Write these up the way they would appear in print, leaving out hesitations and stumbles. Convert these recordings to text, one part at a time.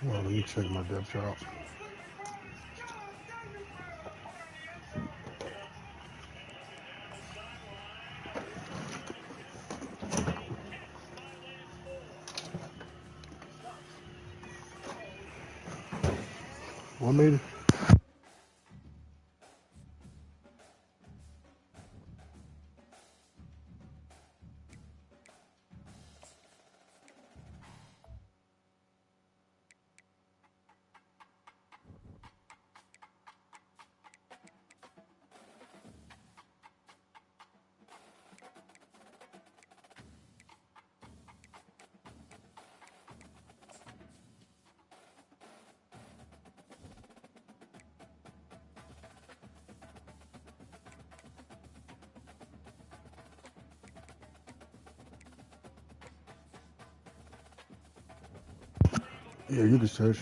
Well, let me check my depth chart. What made it? Yeah, you can search.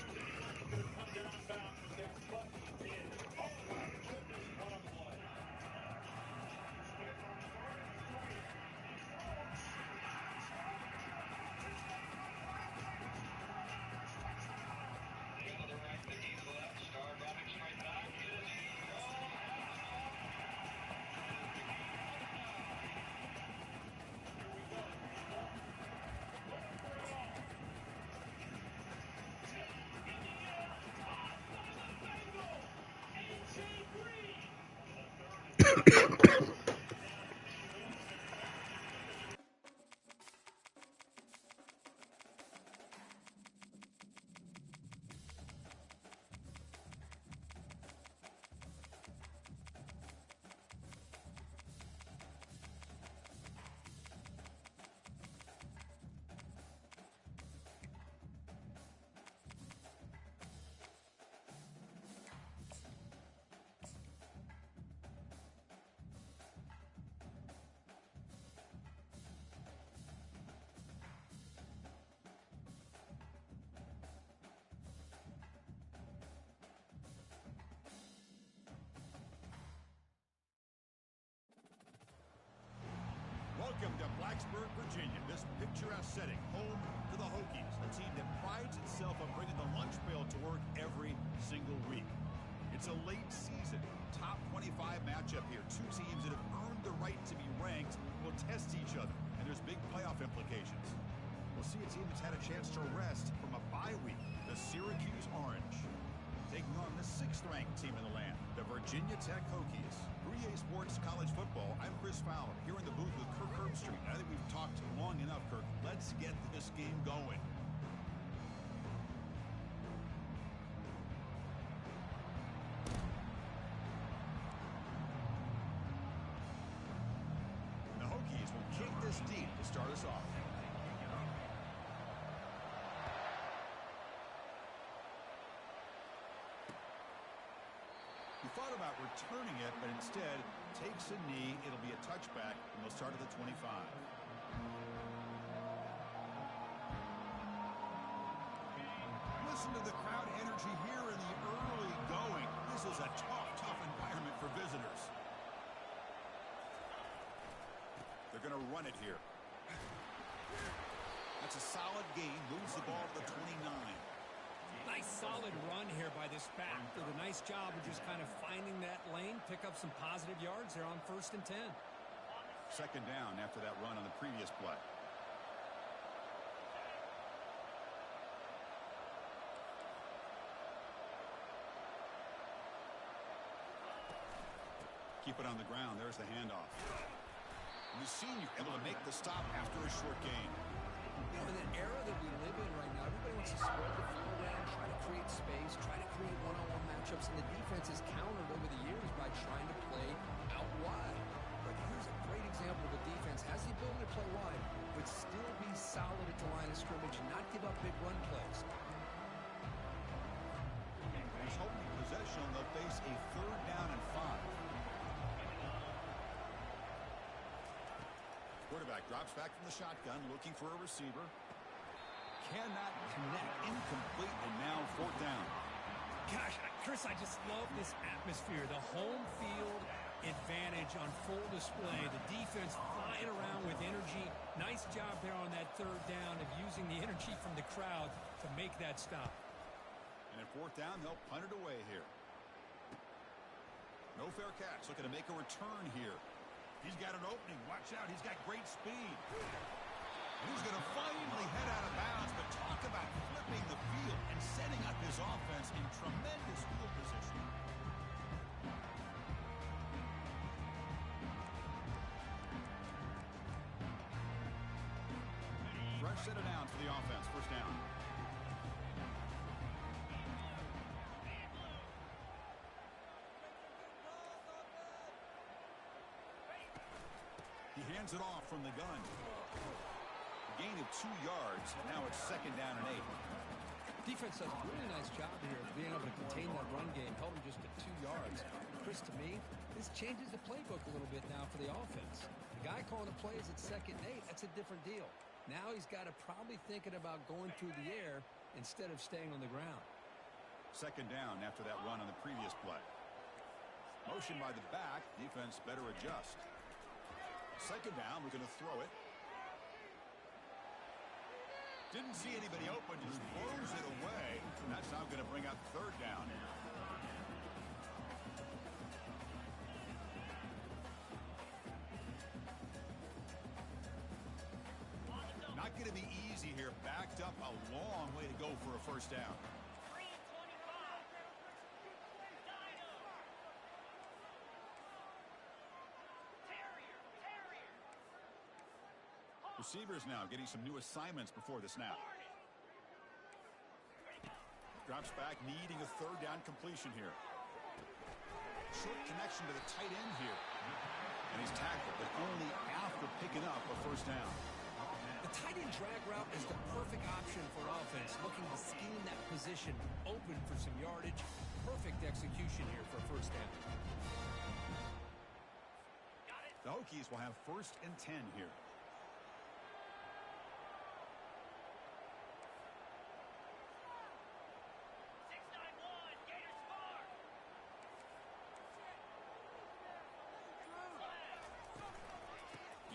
Welcome to Blacksburg, Virginia. This picturesque setting, home to the Hokies, a team that prides itself on bringing the lunch pail to work every single week. It's a late season, top 25 matchup here. Two teams that have earned the right to be ranked will test each other, and there's big playoff implications. We'll see a team that's had a chance to rest from a bye week, the Syracuse Orange, taking on the 6th-ranked team in the land, the Virginia Tech Hokies. 3A Sports College Football, I'm Chris Fowler, here in the booth with Kirk Herbstreit. I think we've talked long enough, Kirk. Let's get this game going. The Hokies will kick this deep to start us off. He thought about returning it, but instead takes a knee. It'll be a touchback, and they'll start at the 25. Listen to the crowd energy here in the early going. This is a tough environment for visitors. They're going to run it here. That's a solid gain. Moves the ball to the 29. Nice solid run here by this back. Did a nice job of just kind of finding that lane, pick up some positive yards there on 1st and 10. 2nd down after that run on the previous play. Keep it on the ground. There's the handoff. And the senior able to make the stop after a short gain. You know, in the era that we live in right now, everybody wants to spread the field around, try to create space, try to create one-on-one matchups, and the defense has countered over the years by trying to play out wide. But here's a great example of a defense has the ability to play wide, but still be solid at the line of scrimmage and not give up big run plays. He's holding possession. They'll face a 3rd down and 5. Quarterback drops back from the shotgun, looking for a receiver. Cannot connect, incomplete, and now 4th down. Gosh, Chris, I just love this atmosphere. The home field advantage on full display. The defense flying around with energy. Nice job there on that 3rd down of using the energy from the crowd to make that stop. And at fourth down, they'll punt it away here. No fair catch. Looking to make a return here. He's got an opening. Watch out. He's got great speed. And he's going to finally head out of bounds, but talk about flipping the field and setting up his offense in tremendous field position. Fresh set of downs for the offense. First down. He hands it off from the gun. A gain of 2 yards. Now it's second down and 8. Defense does a really nice job here of being able to contain that run game, held him just at 2 yards. Chris, to me, this changes the playbook a little bit now for the offense. The guy calling the plays at second and 8, that's a different deal. Now he's got to probably thinking about going through the air instead of staying on the ground. Second down after that run on the previous play. Motion by the back. Defense better adjust. Second down, we're going to throw it. Didn't see anybody open, just blows it away. And that's now going to bring up third down. Not going to be easy here. Backed up a long way to go for a first down. Receivers now getting some new assignments before the snap. Drops back, needing a third down completion here. Short connection to the tight end here. And he's tackled, but only after picking up a first down. The tight end drag route is the perfect option for offense, looking to scheme that position open for some yardage. Perfect execution here for a first down. The Hokies will have first and 10 here.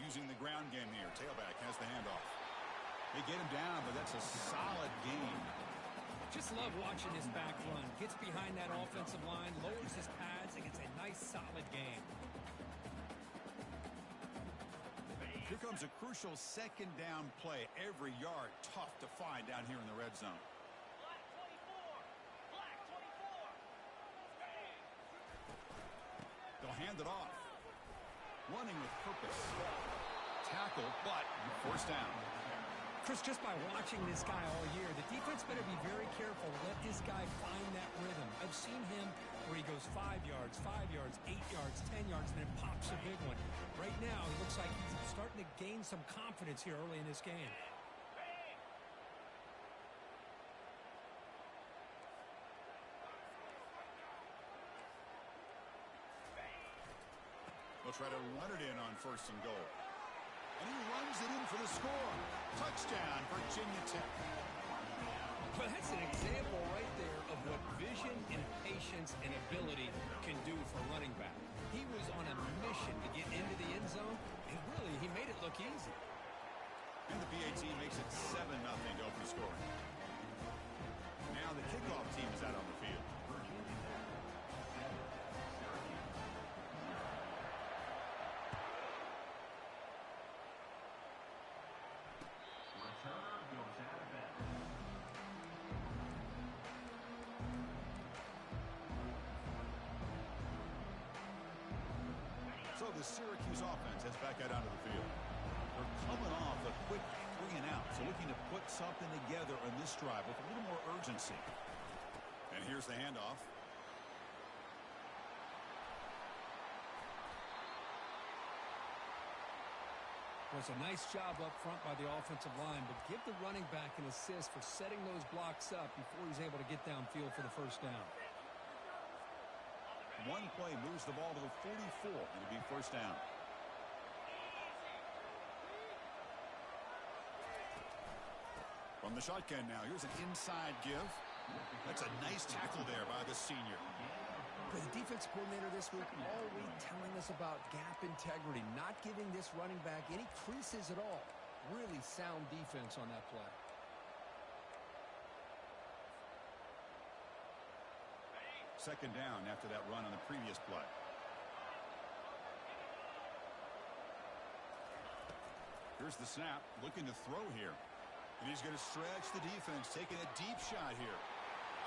Using the ground game here. Tailback has the handoff. They get him down, but that's a solid gain. Just love watching this back run. Gets behind that offensive line, lowers his pads, and gets a nice solid gain. Here comes a crucial second down play. Every yard tough to find down here in the red zone. Black 24. Black 24. They'll hand it off. Running with purpose. Tackle, but first down. Chris, just by watching this guy all year, the defense better be very careful. Let this guy find that rhythm. I've seen him where he goes 5 yards, 8 yards, 10 yards, and then pops a big one. Right now, he looks like he's starting to gain some confidence here early in this game. They'll try to run it in on first and goal. And he runs it in for the score. Touchdown, Virginia Tech. Well, that's an example right there of what vision and patience and ability can do for a running back. He was on a mission to get into the end zone, and really, he made it look easy. And the BAT makes it 7-0 to open the scoring. Now the kickoff team is out on the field. So the Syracuse offense heads back out onto the field. They're coming off a quick 3 and out, so looking to put something together on this drive with a little more urgency. And here's the handoff. Well, it's a nice job up front by the offensive line, but give the running back an assist for setting those blocks up before he's able to get downfield for the first down. One play moves the ball to the 44. It'll be first down. From the shotgun now, here's an inside give. That's a nice tackle there by the senior. But the defense coordinator this week always telling us about gap integrity, not giving this running back any creases at all. Really sound defense on that play. second down after that run on the previous play. Here's the snap, looking to throw here. And he's going to stretch the defense, taking a deep shot here.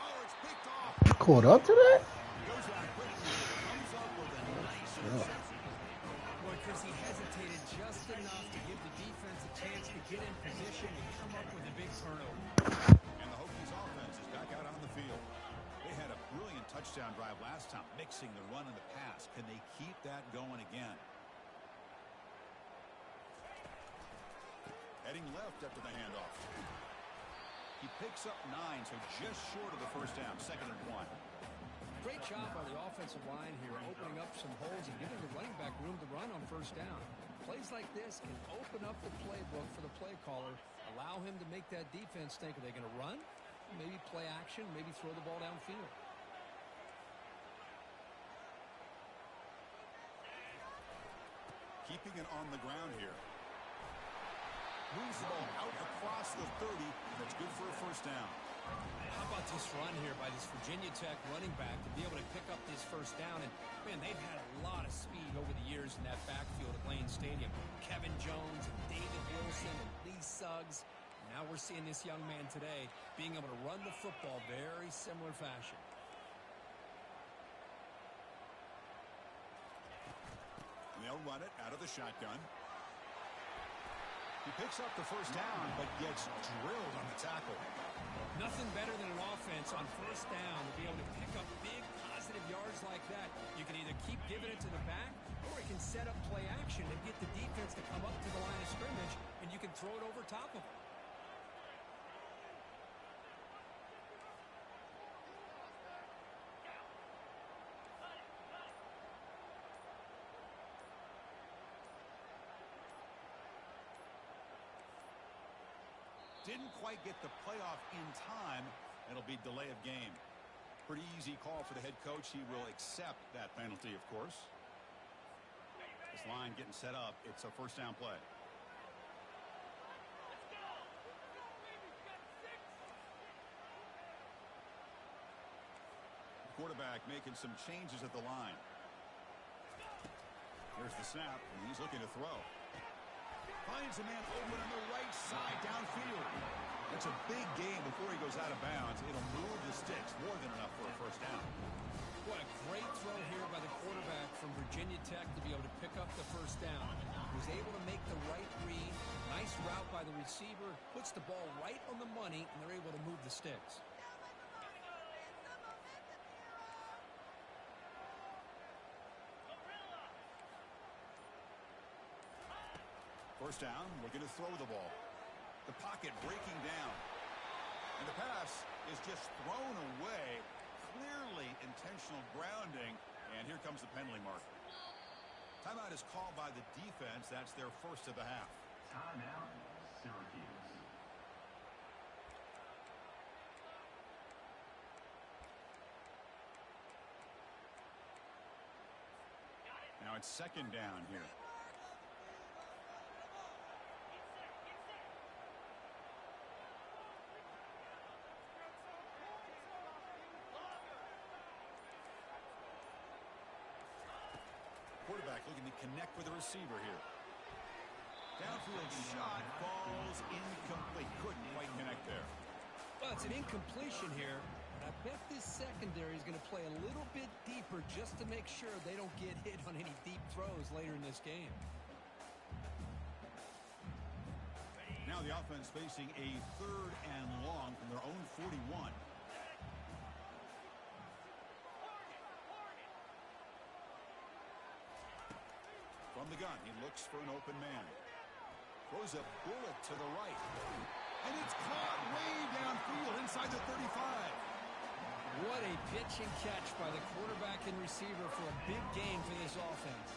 Oh, it's picked off. Caught up to that? Goes out quickly, comes up with a nice interception. Boy, Chris, he hesitated just enough to give the defense a chance to get in position and come up with a big turnover. And the Hokies offense is back out on the field. They had a brilliant touchdown drive last time, mixing the run and the pass. Can they keep that going again? Heading left after the handoff. He picks up 9, so just short of the first down, 2nd and 1. Great job by the offensive line here, opening up some holes and giving the running back room to run on first down. Plays like this can open up the playbook for the play caller, allow him to make that defense think, are they going to run? Maybe play action, maybe throw the ball downfield. Keeping it on the ground here. Moves the ball out across the 30. That's good for a first down. How about this run here by this Virginia Tech running back to be able to pick up this first down? And, man, they've had a lot of speed over the years in that backfield at Lane Stadium. Kevin Jones and David Wilson and Lee Suggs. Now we're seeing this young man today being able to run the football very similar fashion. And they'll run it out of the shotgun. He picks up the first down, but gets drilled on the tackle. Nothing better than an offense on first down to be able to pick up big positive yards like that. You can either keep giving it to the back, or it can set up play action and get the defense to come up to the line of scrimmage, and you can throw it over top of them. Didn't quite get the playoff in time. It'll be delay of game. Pretty easy call for the head coach. He will accept that penalty, of course. This line getting set up. It's a first down play. The quarterback making some changes at the line. There's the snap, and he's looking to throw. Finds a man open on the right side downfield. That's a big gain before he goes out of bounds. It'll move the sticks, more than enough for a first down. What a great throw here by the quarterback from Virginia Tech to be able to pick up the first down. He was able to make the right read. Nice route by the receiver. Puts the ball right on the money, and they're able to move the sticks. First down, looking to throw the ball. The pocket breaking down. And the pass is just thrown away. Clearly intentional grounding. And here comes the penalty mark. Timeout is called by the defense. That's their first of the half. Timeout, Syracuse. Now it's second down here. Quarterback looking to connect with the receiver here. Downfield shot falls incomplete. Couldn't quite connect there. Well, it's an incompletion here. But I bet this secondary is going to play a little bit deeper just to make sure they don't get hit on any deep throws later in this game. Now the offense facing a 3rd and long from their own 41. From the gun, he looks for an open man. Throws a bullet to the right. And it's caught way downfield inside the 35. What a pitch and catch by the quarterback and receiver for a big game for this offense.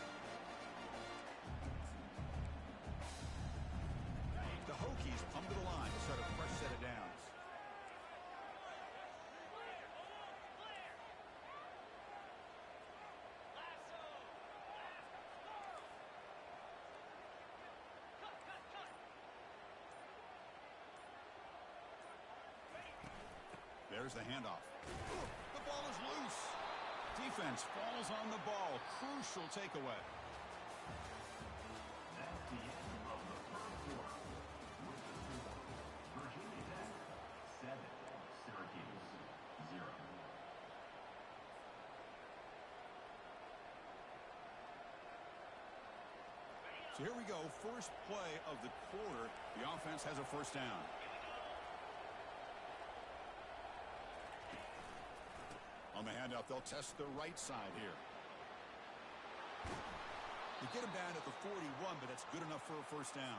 The Hokies come to the line to start a fresh set of downs. There's the handoff. The ball is loose. Defense falls on the ball. Crucial takeaway. That's the end of the first quarter. With the score, Virginia Tech 7, Syracuse 0. So here we go. First play of the quarter. The offense has a first down. On the handoff, they'll test the right side here. You get him down at the 41, but that's good enough for a first down.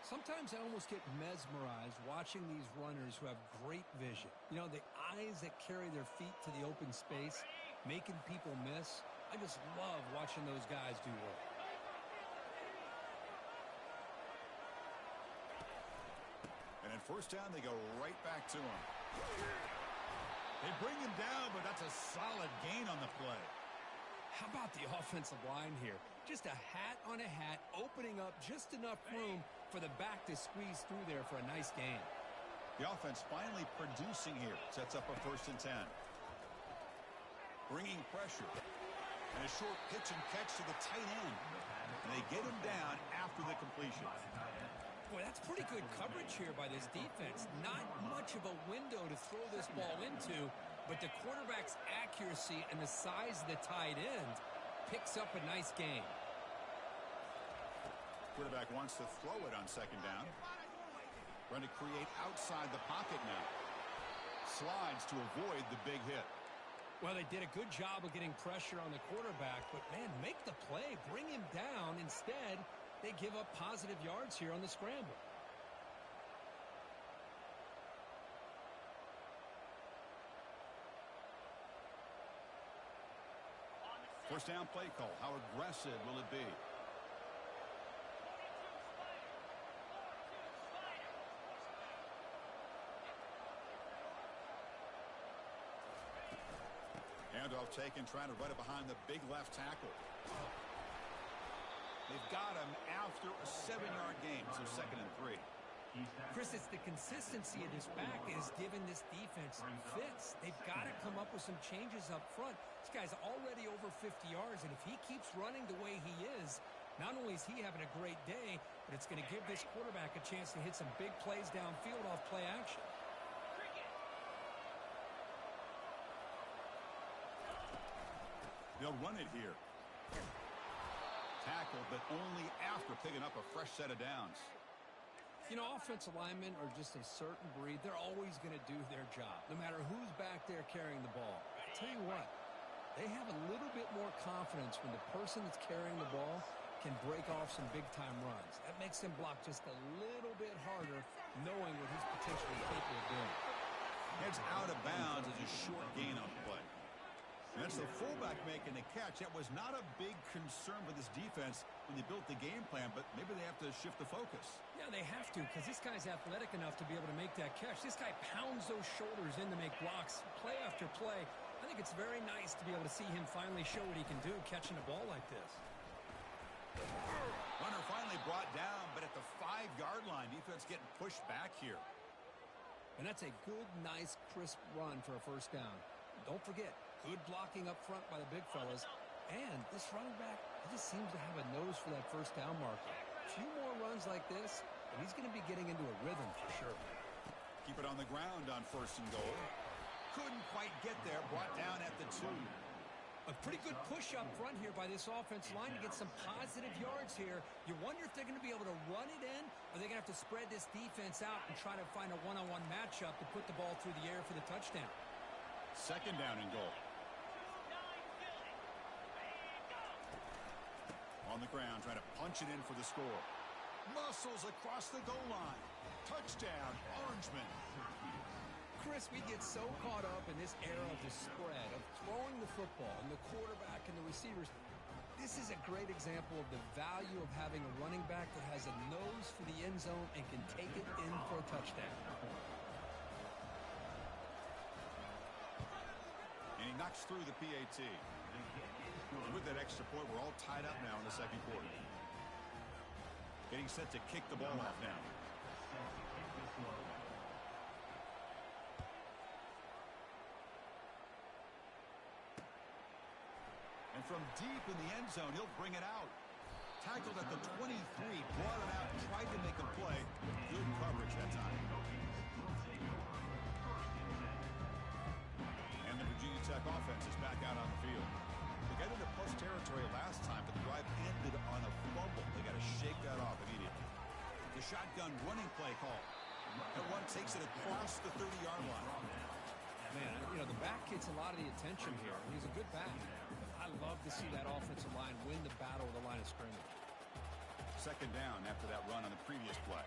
Sometimes I almost get mesmerized watching these runners who have great vision. You know, the eyes that carry their feet to the open space, making people miss. I just love watching those guys do work. And at first down, they go right back to him. They bring him down, but that's a solid gain on the play. How about the offensive line here? Just a hat on a hat, opening up just enough room for the back to squeeze through there for a nice gain. The offense finally producing here. Sets up a 1st and 10. Bringing pressure. And a short pitch and catch to the tight end. And they get him down after the completion. Boy, that's pretty good coverage here by this defense. Not much of a window to throw this ball into, but the quarterback's accuracy and the size of the tight end picks up a nice gain. Quarterback wants to throw it on 2nd down. Trying to create outside the pocket now. Slides to avoid the big hit. Well, they did a good job of getting pressure on the quarterback, but, man, make the play. Bring him down. Instead, they give up positive yards here on the scramble. First down play call. How aggressive will it be? Handoff taken, trying to run it behind the big left tackle. They've got him after a 7-yard gain, so 2nd and 3. Chris, it's the consistency of this back is giving this defense fits. They've got to come up with some changes up front. This guy's already over 50 yards, and if he keeps running the way he is, not only is he having a great day, but it's going to give this quarterback a chance to hit some big plays downfield off play action. They'll run it here. Tackle, but only after picking up a fresh set of downs. You know, offensive linemen are just a certain breed. They're always going to do their job, no matter who's back there carrying the ball. I tell you what, they have a little bit more confidence when the person that's carrying the ball can break off some big-time runs. That makes them block just a little bit harder, knowing what he's potentially capable of doing. Heads out of bounds as a short gain on the play. And that's the fullback making the catch. That was not a big concern for this defense when they built the game plan, but maybe they have to shift the focus. Yeah, they have to, because this guy's athletic enough to be able to make that catch. This guy pounds those shoulders in to make blocks play after play. I think it's very nice to be able to see him finally show what he can do catching a ball like this. Runner finally brought down, but at the 5-yard line, defense getting pushed back here. And that's a good, nice, crisp run for a first down. Don't forget, good blocking up front by the big fellas. And this running back, he just seems to have a nose for that first down marker. A few more runs like this, and he's going to be getting into a rhythm for sure. Keep it on the ground on 1st and goal. Couldn't quite get there, brought down at the 2. A pretty good push up front here by this offensive line to get some positive yards here. You wonder if they're going to be able to run it in, or they're going to have to spread this defense out and try to find a one-on-one matchup to put the ball through the air for the touchdown. 2nd down and goal. On the ground, trying to punch it in for the score. Muscles across the goal line. Touchdown, Orangemen. Chris, we get so caught up in this era of the spread, of throwing the football and the quarterback and the receivers. This is a great example of the value of having a running back that has a nose for the end zone and can take it in for a touchdown. And he knocks through the PAT. And with that extra point, we're all tied up now in the 2nd quarter. Getting set to kick the ball off now. from deep in the end zone. He'll bring it out. Tackled at the 23, brought it out, tried to make a play. Good coverage that time. And the Virginia Tech offense is back out on the field. They got into plus territory last time, but the drive ended on a fumble. They got to shake that off immediately. The shotgun running play call. That one takes it across the 30-yard line. Man, you know, the back gets a lot of the attention here. He's a good back. I love to see that offensive line win the battle of the line of scrimmage. Second down after that run on the previous play.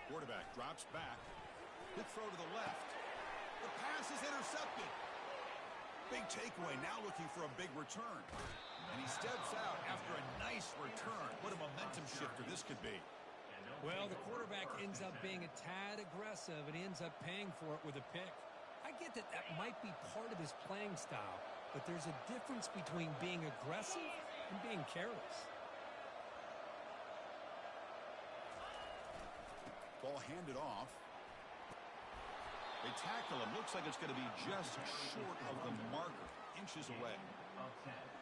Quarterback drops back. Good throw to the left. The pass is intercepted. Big takeaway, now looking for a big return. And he steps out after a nice return. What a momentum shifter this could be. Well, the quarterback ends up being a tad aggressive, and he ends up paying for it with a pick. I get that that might be part of his playing style, but there's a difference between being aggressive and being careless. Ball handed off. They tackle him. Looks like it's going to be just short of the marker. Inches away.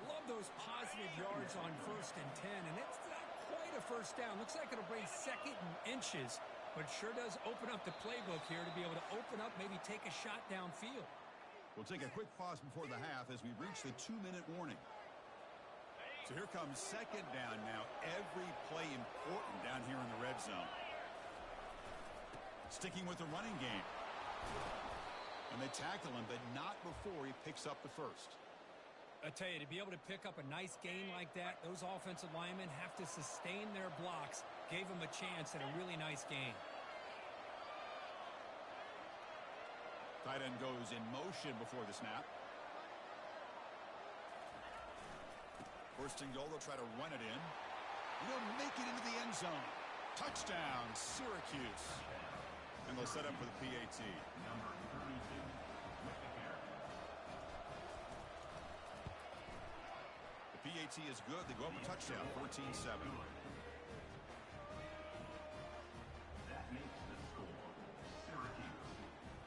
Love those positive yards on 1st and 10, and it's not quite a first down. Looks like it'll bring second and inches, but sure does open up the playbook here to be able to open up, maybe take a shot downfield. We'll take a quick pause before the half as we reach the 2-minute warning. So here comes second down now. Every play important down here in the red zone. Sticking with the running game. And they tackle him, but not before he picks up the first. I tell you, to be able to pick up a nice gain like that, those offensive linemen have to sustain their blocks. Gave him a chance at a really nice gain. Tight end goes in motion before the snap. First and goal, they'll try to run it in. And they'll make it into the end zone. Touchdown, Syracuse. And they'll set up for the PAT. Number 32 with the carry. The PAT is good. They go up a touchdown, 14-7. That makes the score Syracuse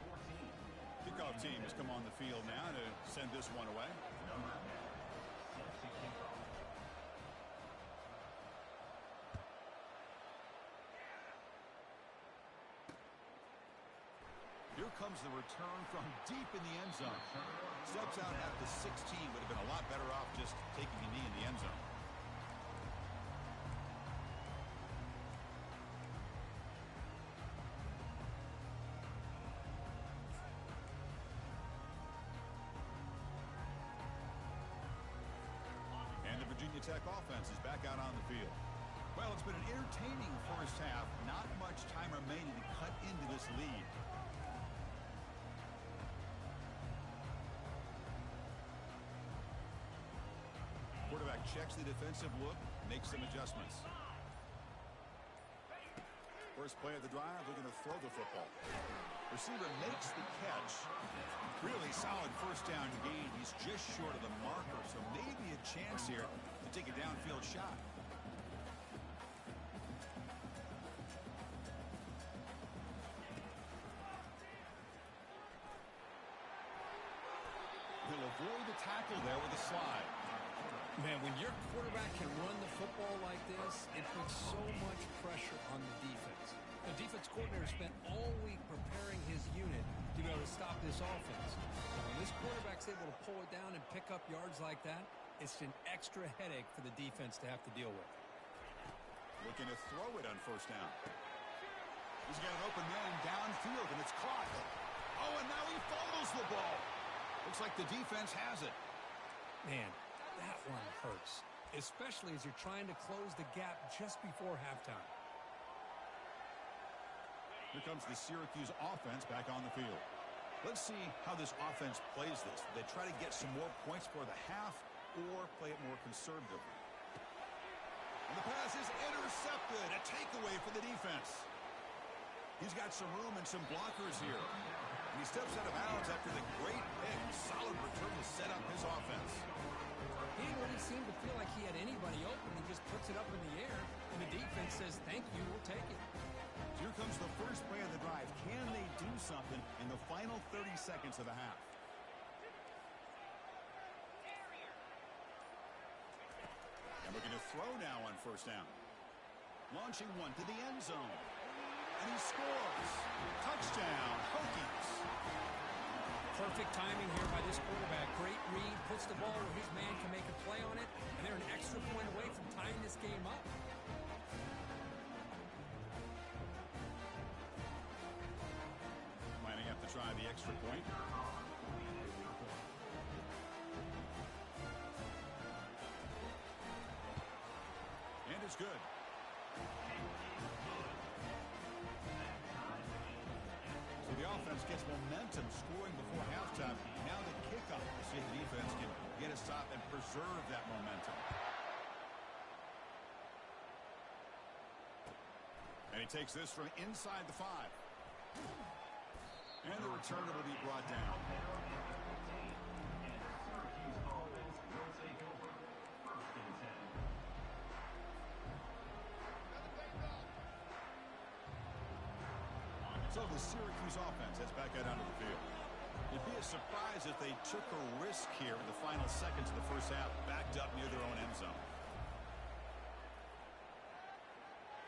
14. Kickoff team has come on the field now to send this one away. Number 10 set to kick off. Here comes the return from deep in the end zone. Steps out at the 16. Would have been a lot better off just taking a knee in the end zone. And the Virginia Tech offense is back out on the field. Well, it's been an entertaining first half. Not much time remaining to cut into this lead. Quarterback checks the defensive look, makes some adjustments. First play of the drive, looking to throw the football. Receiver makes the catch. Really solid first down gain. He's just short of the marker, so maybe a chance here to take a downfield shot. He'll avoid the tackle there with a slide. Man, when your quarterback can run the football like this, it puts so much pressure on the defense. The defense coordinator spent all week preparing his unit to be able to stop this offense. And when this quarterback's able to pull it down and pick up yards like that, it's an extra headache for the defense to have to deal with. Looking to throw it on first down. He's got an open man downfield, and it's caught. Oh, and now he fumbles the ball. Looks like the defense has it. Man, that one hurts, especially as you're trying to close the gap just before halftime. Here comes the Syracuse offense back on the field. Let's see how this offense plays this. They try to get some more points for the half or play it more conservatively. And the pass is intercepted. A takeaway for the defense. He's got some room and some blockers here. And he steps out of bounds after the great pick. Solid return to set up his offense. He didn't really seem to feel like he had anybody open. He just puts it up in the air, and the defense says, thank you, we'll take it. Here comes the first play of the drive. Can they do something in the final 30 seconds of the half? And looking to throw now on first down. Launching one to the end zone. And he scores. Touchdown, Hokies. Perfect timing here by this quarterback. Great read, puts the ball where his man can make a play on it, and they're an extra point away from tying this game up. Lining up to try the extra point. And it's good. So the offense gets momentum scoring before halftime. Now the kickoff to see if the defense can get a stop and preserve that momentum. And he takes this from inside the 5. And the returner will be brought down. So the Syracuse offense heads back out onto the field. It'd be a surprise if they took a risk here in the final seconds of the first half, backed up near their own end zone.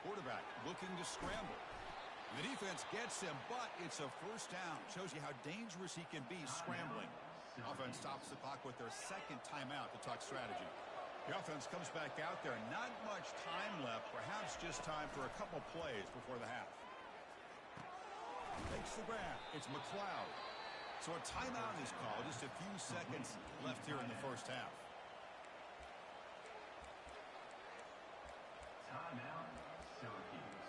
Quarterback looking to scramble. The defense gets him, but it's a first down. Shows you how dangerous he can be scrambling. Offense stops the clock with their second timeout to talk strategy. The offense comes back out there. Not much time left. Perhaps just time for a couple plays before the half. Takes the grab. It's McLeod. So a timeout is called. Just a few seconds left here in the first half. Timeout, Syracuse.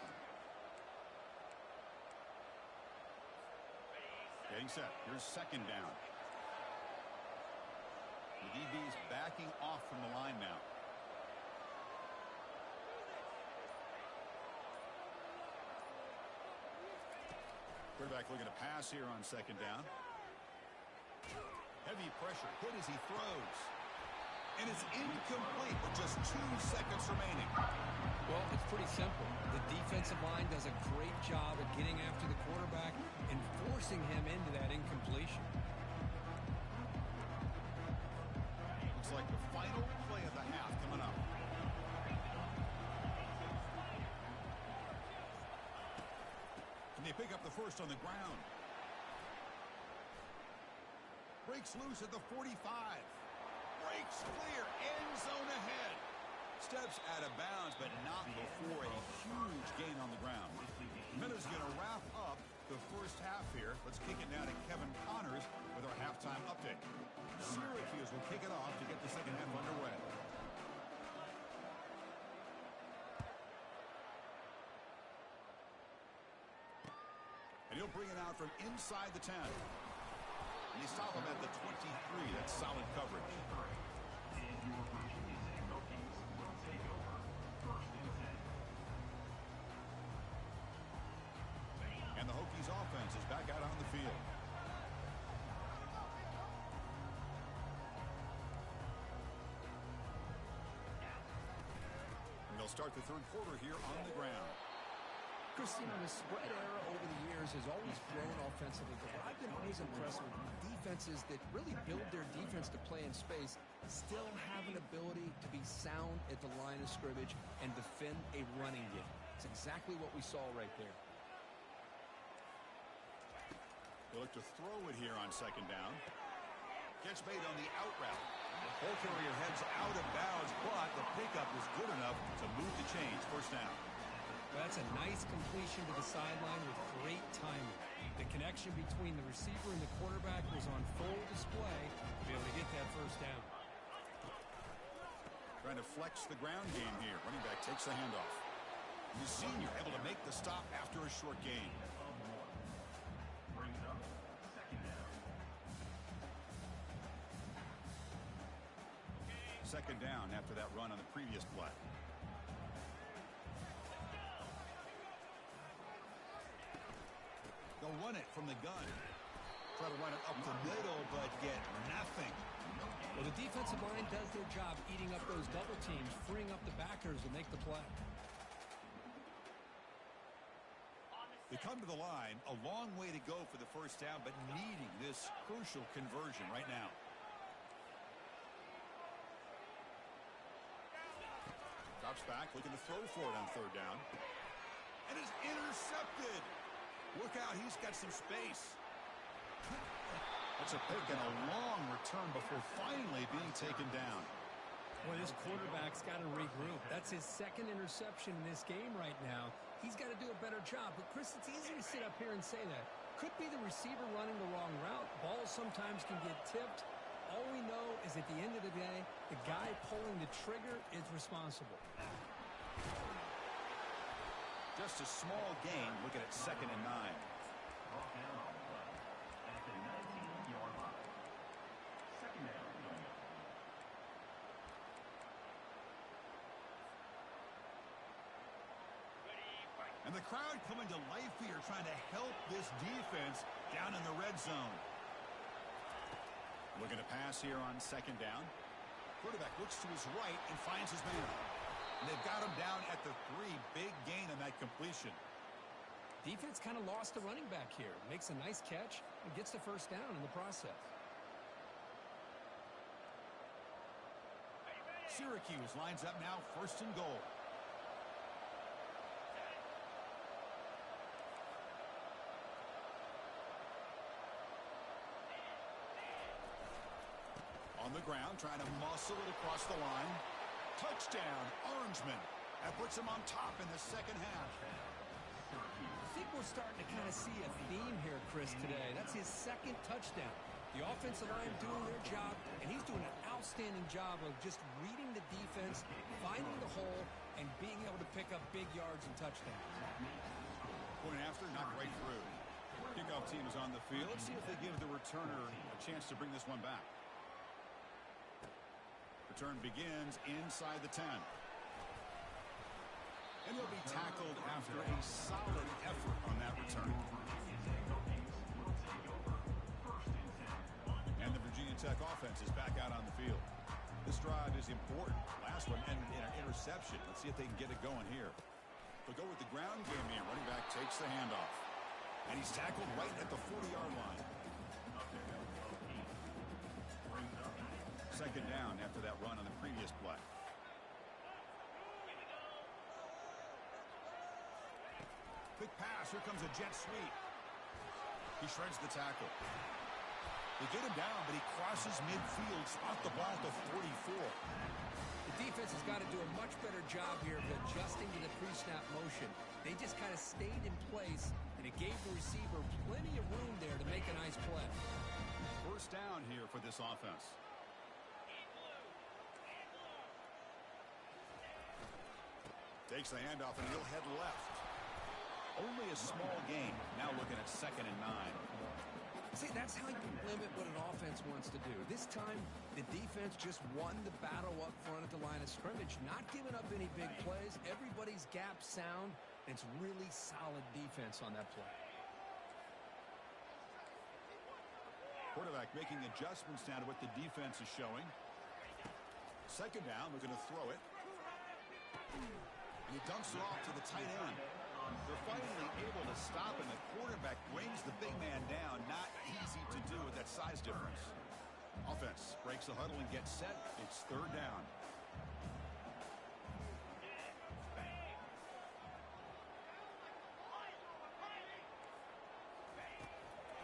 Getting set. Here's second down. The DB is backing off from the line now. Quarterback looking to pass here on second down. Heavy pressure. Hit as he throws. And it's incomplete with just 2 seconds remaining. Well, it's pretty simple. The defensive line does a great job of getting after the quarterback and forcing him into that incompletion. Looks like the final play of the half coming up. And they pick up the first on the ground. Breaks loose at the 45. Breaks clear. End zone ahead. Steps out of bounds, but not before a huge gain on the ground. Miller's going to wrap up the first half here. Let's kick it now to Kevin Connors with our halftime update. Syracuse will kick it off to get the second half underway. And he'll bring it out from inside the 10. And they stop him at the 23. That's solid coverage. And your Virginia Tech Hokies will take over 1st and 10. And the Hokies offense is back out on the field. And they'll start the third quarter here on the ground. Christine, the spread era over the years has always grown offensively, but I've been always impressed with defenses that really build their defense to play in space, still have an ability to be sound at the line of scrimmage and defend a running game. It's exactly what we saw right there. They look to throw it here on second down. Catch made on the out route. The ball carrier heads out of bounds, but the pickup was good enough to move the chains. First down. That's a nice completion to the sideline with great timing. The connection between the receiver and the quarterback was on full display to be able to get that first down. Trying to flex the ground game here. Running back takes the handoff. The senior able to make the stop after a short gain. Brings up second down. Second down after that run on the previous play. They'll run it from the gun. Try to run it up the middle, but get nothing. Well, Well, the defensive line does their job eating up those double teams, freeing up the backers to make the play. They come to the line, a long way to go for the first down, but needing this crucial conversion right now. Drops back, looking to throw for it on third down. And is intercepted. Look out, he's got some space. That's a pick and a long return before finally being taken down. Boy, this quarterback's got to regroup. That's his second interception in this game right now. He's got to do a better job. But, Chris, it's easy to sit up here and say that. Could be the receiver running the wrong route. Balls sometimes can get tipped. All we know is at the end of the day, the guy pulling the trigger is responsible. Just a small gain. Looking at 2nd and 9. Brought down on the play at the 19-yard line. 2nd down. And the crowd coming to life here, trying to help this defense down in the red zone. Looking to pass here on 2nd down. Quarterback looks to his right and finds his man. And they've got him down at the 3. Big gain on that completion. Defense kind of lost the running back here. Makes a nice catch and gets the first down in the process. Syracuse lines up now, 1st and goal. On the ground, trying to muscle it across the line. Touchdown, Orangeman. That puts him on top in the second half. I think we're starting to kind of see a theme here, Chris, today. That's his 2nd touchdown. The offensive line doing their job, and he's doing an outstanding job of just reading the defense, finding the hole, and being able to pick up big yards and touchdowns. Point after, knocked right through. Kickoff team is on the field. Let's see if they give the returner a chance to bring this one back. Return begins inside the 10. And he'll be tackled after a solid effort on that return. And the Virginia Tech offense is back out on the field. This drive is important. Last one ended in an interception. Let's see if they can get it going here. They'll go with the ground game here. Running back takes the handoff. And he's tackled right at the 40-yard line. 2nd down after that run on the previous play. Quick pass. Here comes a jet sweep. He shreds the tackle. They get him down, but he crosses midfield, spot the ball at the 44. The defense has got to do a much better job here of adjusting to the pre-snap motion. They just kind of stayed in place, and it gave the receiver plenty of room there to make a nice play. 1st down here for this offense. Takes the handoff, and he'll head left. Only a small gain. Now looking at 2nd and 9. See, that's how you limit what an offense wants to do. This time, the defense just won the battle up front at the line of scrimmage, not giving up any big plays. Everybody's gap sound. It's really solid defense on that play. Quarterback making adjustments now to what the defense is showing. 2nd down, looking to throw it. And he dumps it off to the tight end. They're finally able to stop, and the quarterback brings the big man down. Not easy to do with that size difference. Offense breaks the huddle and gets set. It's 3rd down.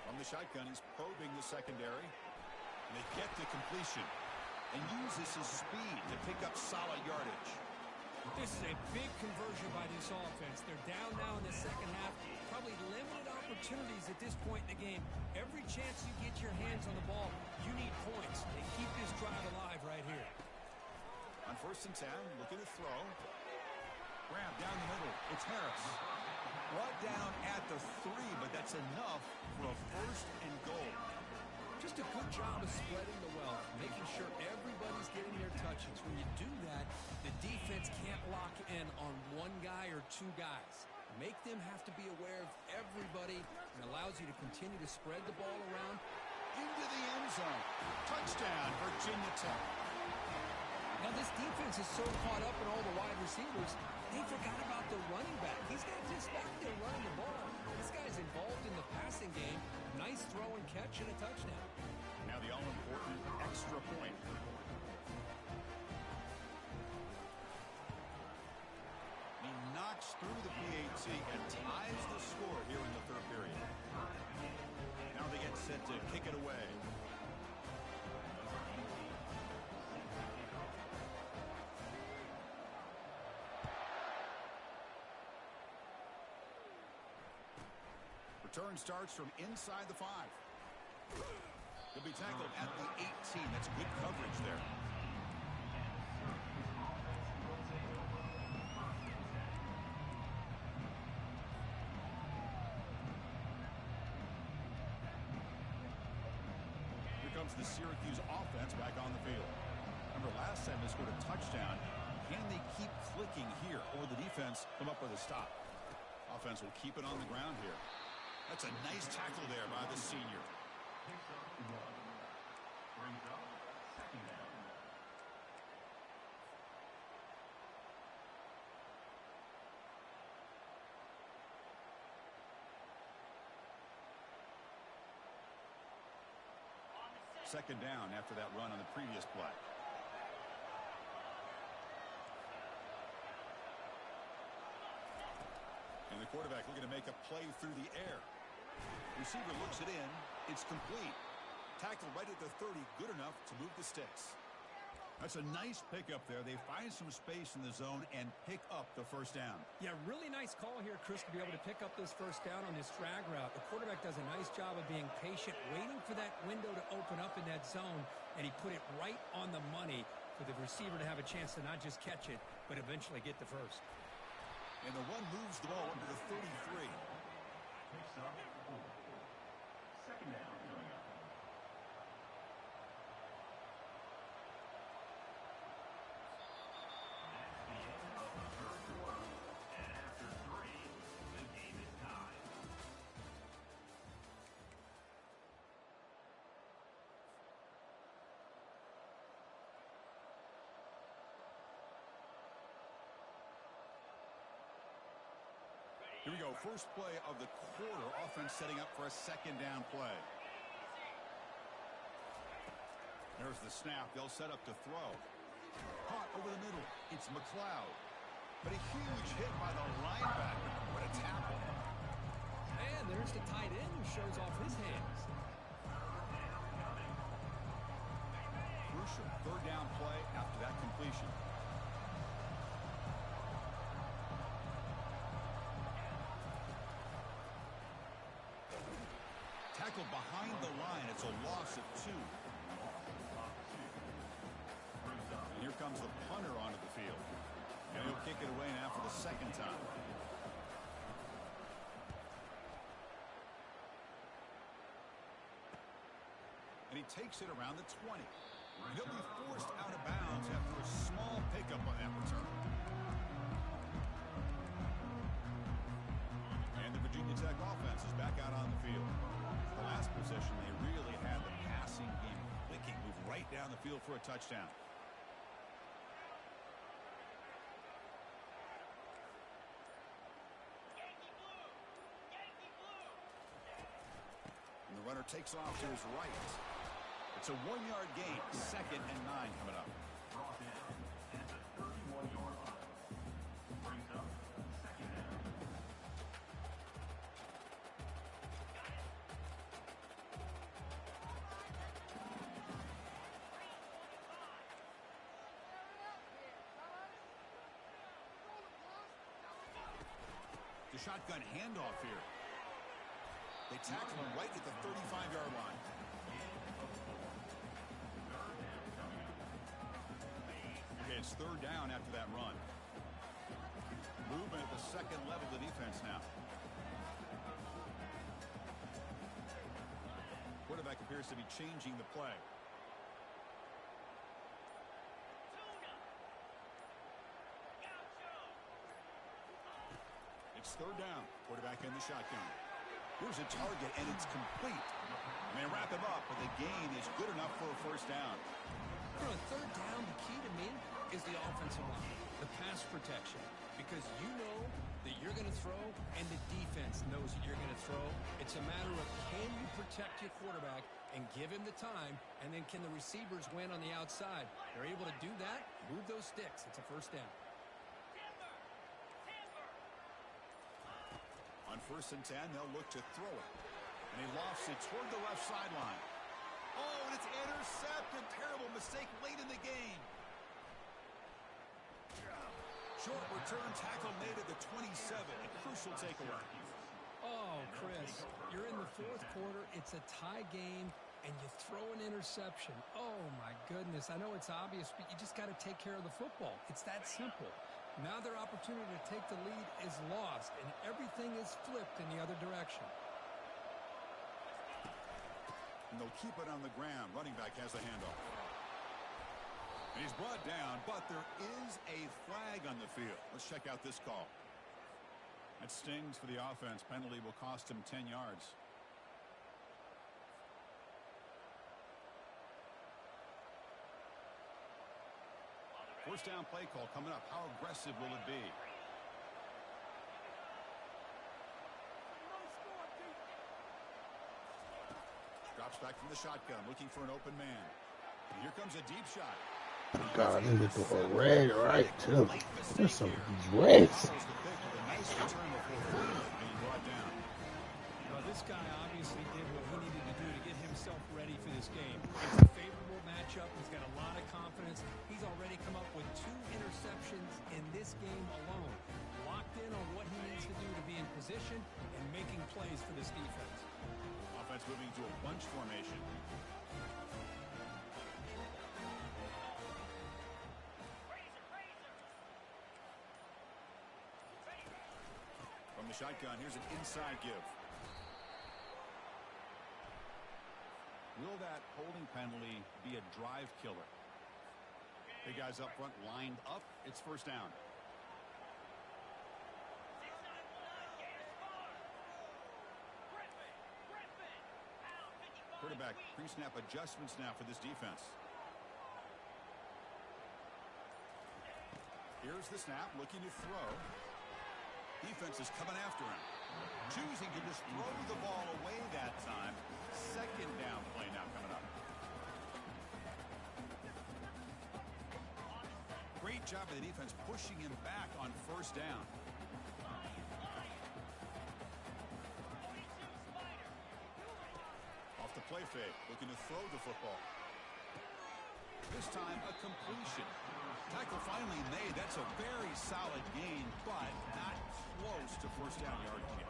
From the shotgun, he's probing the secondary. And they get the completion. And uses his speed to pick up solid yardage. This is a big conversion by this offense. They're down now in the second half. Probably limited opportunities at this point in the game. Every chance you get your hands on the ball, you need points. They keep this drive alive right here. On 1st and 10, looking to throw. Grab down the middle. It's Harris. Brought down at the 3, but that's enough for a 1st and goal. Just a good job of spreading the wealth, making sure everybody's getting their touches. When you do that, the defense can't lock in on one guy or 2 guys. Make them have to be aware of everybody, and allows you to continue to spread the ball around into the end zone. Touchdown, Virginia Tech. Now, this defense is so caught up in all the wide receivers, they forgot about the running back. He's not just back there running the ball. This guy's involved in the passing game. Nice throw and catch and a touchdown. Now the all-important extra point. He knocks through the PAT and ties the score here in the third period. Now they get set to kick it away. Return starts from inside the 5. He'll be tackled at the 18. That's good coverage there. Here comes the Syracuse offense back on the field. Remember, last time they scored a touchdown. Can they keep clicking here, or the defense come up with a stop? Offense will keep it on the ground here. That's a nice tackle there by the senior. Picks up 1. Brings up second down. Second down after that run on the previous play. And the quarterback looking to make a play through the air. Receiver looks it in. It's complete. Tackled right at the 30. Good enough to move the sticks. That's a nice pickup there. They find some space in the zone and pick up the first down. Yeah, really nice call here, Chris, to be able to pick up this first down on this drag route. The quarterback does a nice job of being patient, waiting for that window to open up in that zone, and he put it right on the money for the receiver to have a chance to not just catch it, but eventually get the first. And the run moves the ball into the 33. Picks up 4. Second down coming up. That's the end of the third quarter. And after 3, the game is tied. Here we go. First play of the quarter. Offense setting up for a second down play. There's the snap. They'll set up to throw. Caught over the middle. It's McLeod. But a huge hit by the linebacker. What a tackle. And there's the tight end who shows off his hands. Crucial third down play after that completion. Tackled behind the line. It's a loss of 2. And here comes the punter onto the field. And he'll kick it away now for the second time. And he takes it around the 20. And he'll be forced out of bounds after a small pickup on that return. And the Virginia Tech offense is back out on the field. The last possession, they really had the passing game clicking, move right down the field for a touchdown. And the runner takes off to his right. It's a 1-yard gain. Second and 9 coming up. Brought down at the 31-yard line. Brings up second down. The shotgun handoff here. They tackle him right at the 35-yard line. Okay, it's third down after that run. Movement at the second level of the defense now. Quarterback appears to be changing the play. It's third down. Quarterback in the shotgun. Here's a target, and it's complete. They wrap him up, but the gain is good enough for a first down. You know, third down, the key to me is the offensive line, the pass protection, because you know that you're going to throw and the defense knows that you're going to throw. It's a matter of can you protect your quarterback and give him the time, and then can the receivers win on the outside? They're able to do that, move those sticks. It's a first down. On 1st and 10, they'll look to throw it. And he lofts it toward the left sideline. Oh, and it's intercepted. Terrible mistake late in the game. Short return tackle made at the 27. A crucial takeaway. Oh, Chris, you're in the fourth quarter. It's a tie game, and you throw an interception. Oh, my goodness. I know it's obvious, but you just got to take care of the football. It's that simple. Now their opportunity to take the lead is lost, and everything is flipped in the other direction. And they'll keep it on the ground. Running back has the handoff. And he's brought down, but there is a flag on the field. Let's check out this call. That stings for the offense. Penalty will cost him 10 yards. First down play call coming up. How aggressive will it be? Drops back from the shotgun, looking for an open man. And here comes a deep shot. God, they get the red right too. There's some of these reds. Well, this guy obviously did what he needed to do to get himself ready for this game. It's a favorable matchup. He's got a lot of confidence. He's already come up with 2 interceptions in this game alone. Locked in on what he needs to do to be in position and making plays for this defense. Offense moving to a bunch formation. From the shotgun, here's an inside give. Will that holding penalty be a drive killer? Big guys up front lined up. It's first down. Quarterback pre-snap adjustments now for this defense. Here's the snap, looking to throw. Defense is coming after him. Choosing to just throw the ball away that time. Second down play now coming up. Great job of the defense pushing him back on first down. Off the play fake, looking to throw the football. This time a completion. Tackle finally made. That's a very solid gain, but not close to first down yard yet.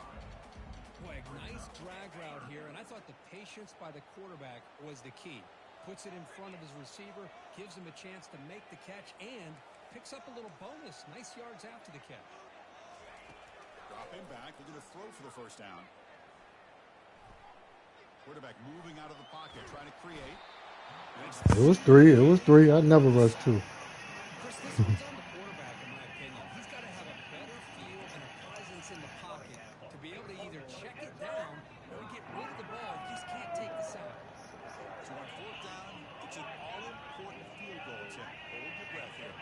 Boy, nice drag route here, and I thought the patience by the quarterback was the key. Puts it in front of his receiver, gives him a chance to make the catch, and picks up a little bonus. Nice yards after the catch. Drop him back. Looking to throw for the first down. Quarterback moving out of the pocket, trying to create. It was 3. It was 3. I'd never rush 2. Chris, this one's on the quarterback, in my opinion. He's got to have a better feel and a presence in the pocket to be able to either check it down or get rid of the ball. He just can't take the sack. So on fourth down, it's an all-important field goal attempt. Hold your breath here.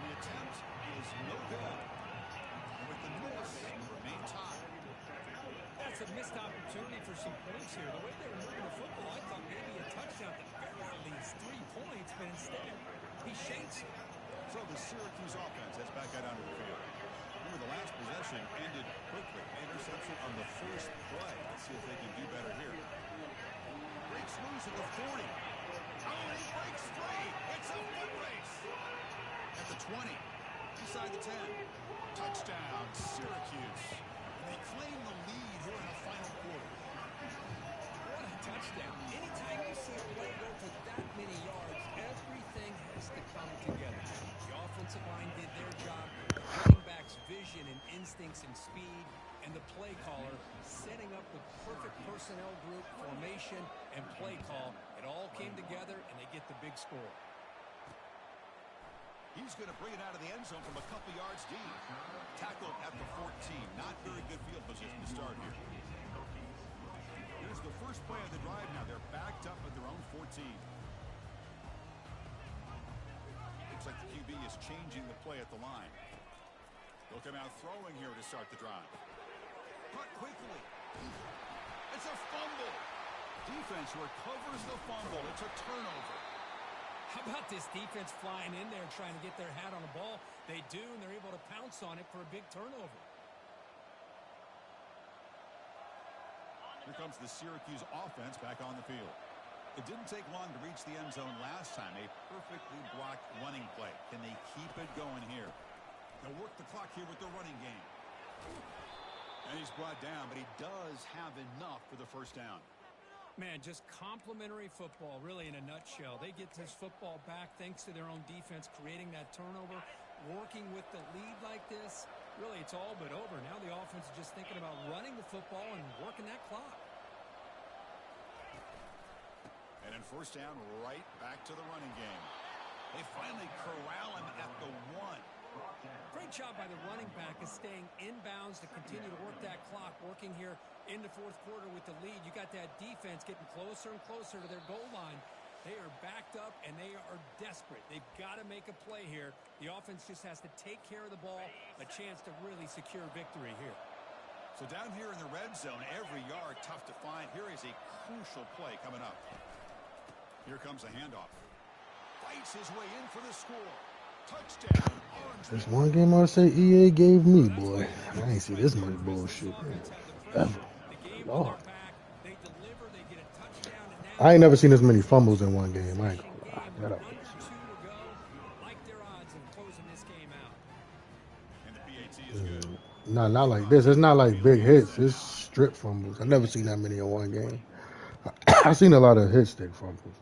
The attempt is no good. And with the miss, remain tied. That's a missed opportunity for some points here. The way they were moving the football, I thought maybe a touchdown at the very least 3 points, but instead he shakes it. So the Syracuse offense heads back out onto the field. Remember, the last possession ended quickly. Interception on the first play. Let's see if they can do better here. Breaks loose at the 40. Oh, he breaks free. It's a foot race. At the 20. Inside the 10. Touchdown, Syracuse. And they claim the lead here in the final quarter. What a touchdown. Anytime you see a play go for that many yards, everything has to come together. The offensive line did their job, running backs' vision and instincts and speed, and the play caller setting up the perfect personnel group, formation, and play call, It all came together, and they get the big score. He's going to bring it out of the end zone from a couple yards deep. Tackled at the 14. Not very good field position to start here. Here's the first play of the drive now. They're backed up at their own 14. Looks like the QB is changing the play at the line. They'll come out throwing here to start the drive. Caught quickly. It's a fumble. Defense recovers the fumble. It's a turnover. How about this defense flying in there trying to get their hat on the ball? They do, and they're able to pounce on it for a big turnover. Here comes the Syracuse offense back on the field. It didn't take long to reach the end zone last time. A perfectly blocked running play. Can they keep it going here? They'll work the clock here with the running game. And he's brought down, but he does have enough for the first down. Man, just complimentary football, really, in a nutshell. They get this football back thanks to their own defense, creating that turnover, working with the lead like this. Really, it's all but over. Now the offense is just thinking about running the football and working that clock. And in first down, right back to the running game. They finally corral him at the 1. Great job by the running back is staying inbounds to continue to work that clock, working here in the fourth quarter with the lead. You got that defense getting closer and closer to their goal line. They are backed up, and they are desperate. They've got to make a play here. The offense just has to take care of the ball, a chance to really secure victory here. So down here in the red zone, every yard tough to find. Here is a crucial play coming up. Here comes a handoff. Fights his way in for the score. Touchdown. There's one game I say EA gave me, boy. I ain't see this much bullshit ever. Lord. I ain't never seen this many fumbles in one game. I ain't gonna lie. That up. No, not like this. It's not like big hits. It's strip fumbles. I've never seen that many in one game. I've seen a lot of hit stick fumbles.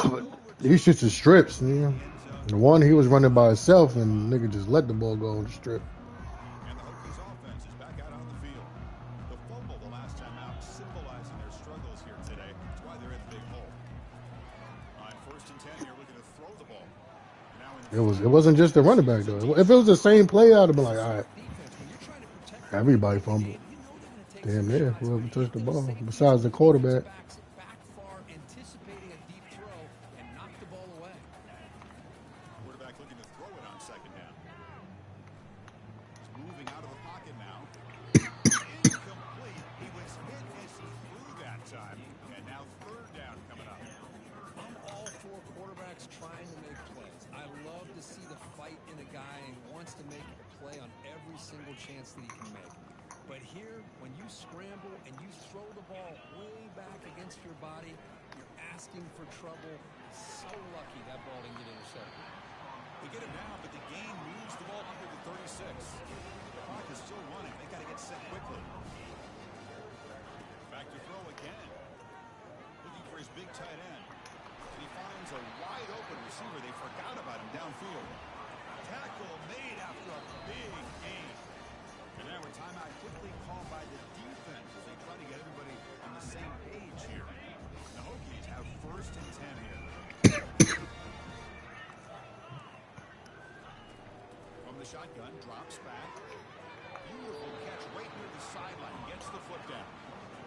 But these shits are strips, man. The one he was running by himself and nigga just let the ball go on the strip. And the Hokies offense is back out on the field. The fumble the last time out symbolizing their struggles here today. That's why they're in the big hole. On first and 10 here, looking to throw the ball. It wasn't just the running back though. If it was the same play, I'd have been like, all right. Everybody fumbled. Damn near whoever touched the ball. Besides the quarterback. Quarterback looking to throw it on second down. He's moving out of the pocket now. Incomplete. He was hit as he threw that time. And now third down coming up. I'm all for quarterbacks trying to make plays. I love to see the fight in a guy and wants to make a play on every single chance that he can make. But here, when you scramble and you throw the ball way back against your body, you're asking for trouble. So lucky that ball didn't get intercepted. They get him down, but the game moves the ball under the 36. The clock is still running. They got to get set quickly. Back to throw again. Looking for his big tight end. And he finds a wide open receiver. They forgot about him downfield. Tackle made after a big gain. And now a timeout quickly called by the defense as they try to get everybody on the same page here. The Hokies have first and 10 here. From the shotgun, drops back. Beautiful catch right near the sideline. Gets the foot down.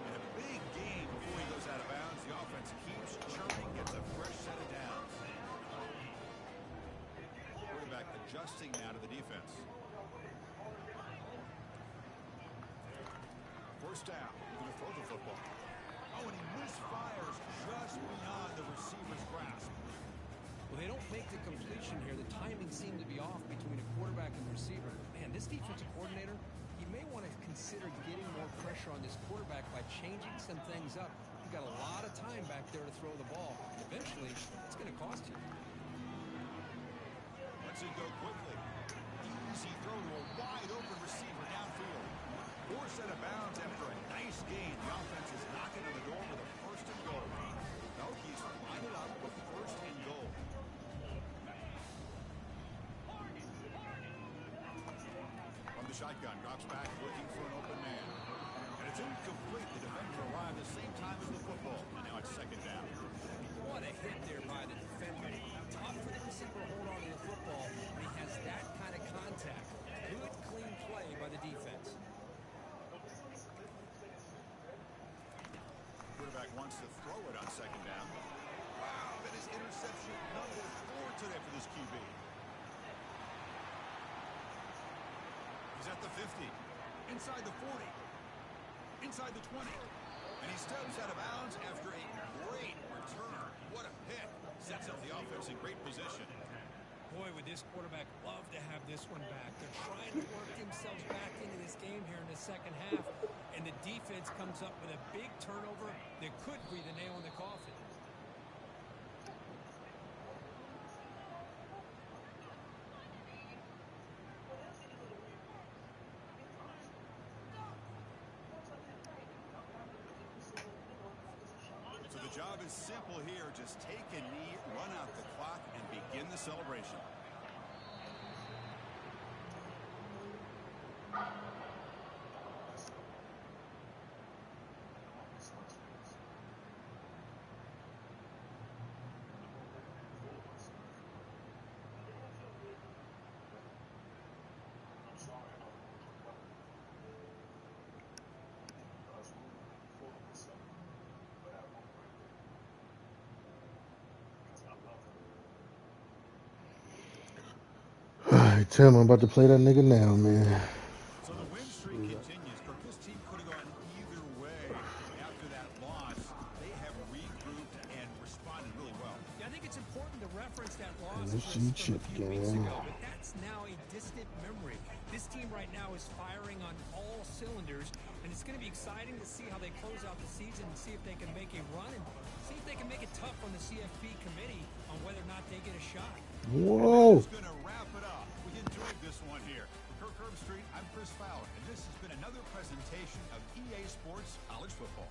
And a big gain before he goes out of bounds. The offense keeps churning, gets a fresh set of downs. Quarterback adjusting now to the defense. First down. He's going to throw the football. Oh, and he misfires just beyond the receiver's grasp. Well, they don't make the completion here. The timing seemed to be off between a quarterback and receiver. Man, this defensive coordinator, he may want to consider getting more pressure on this quarterback by changing some things up. You've got a lot of time back there to throw the ball. Eventually, it's going to cost you. Lets it go quickly. Easy throw to a wide open receiver downfield. Forced out of bounds after a nice gain. The offense is knocking on the door with a first and goal. The Hokies line it up with first and goal. From the shotgun, drops back, looking for an open man. And It's incomplete. The defender arrived at the same time as the football. And now it's second down. What a hit there by the defender. Tough for the receiver to hold on to the football when he has that kind of contact. Good, clean play by the defense. Quarterback wants to throw it on second down. Wow, that is interception number 4 today for this QB. He's at the 50, inside the 40, inside the 20, and he steps out of bounds after a great return. What a pick. Sets up the offense in great position. Boy, would this quarterback love to have this one back. They're trying to work themselves back into this game here in the second half, and the defense comes up with a big turnover that could be the nail in the coffin. So the job is simple here. Just take a knee, run out the clock, and begin the celebration. Alright, Tim, I'm about to play that nigga now, man. So the win streak continues. But this team could have gone either way after that loss. They have regrouped and responded really well. Yeah, I think it's important to reference that loss Let's just see from a Chip few weeks game. ago, but that's now a distant memory. This team right now is firing on all cylinders, and it's going to be exciting to see how they close out the season and see if they can make a run and see if they can make it tough on the CFP committee on whether or not they get a shot. Whoa! That's going to wrap it up. We enjoyed this one here. For Kirk Herbstreit, I'm Chris Fowler, and this has been another presentation of EA Sports College Football.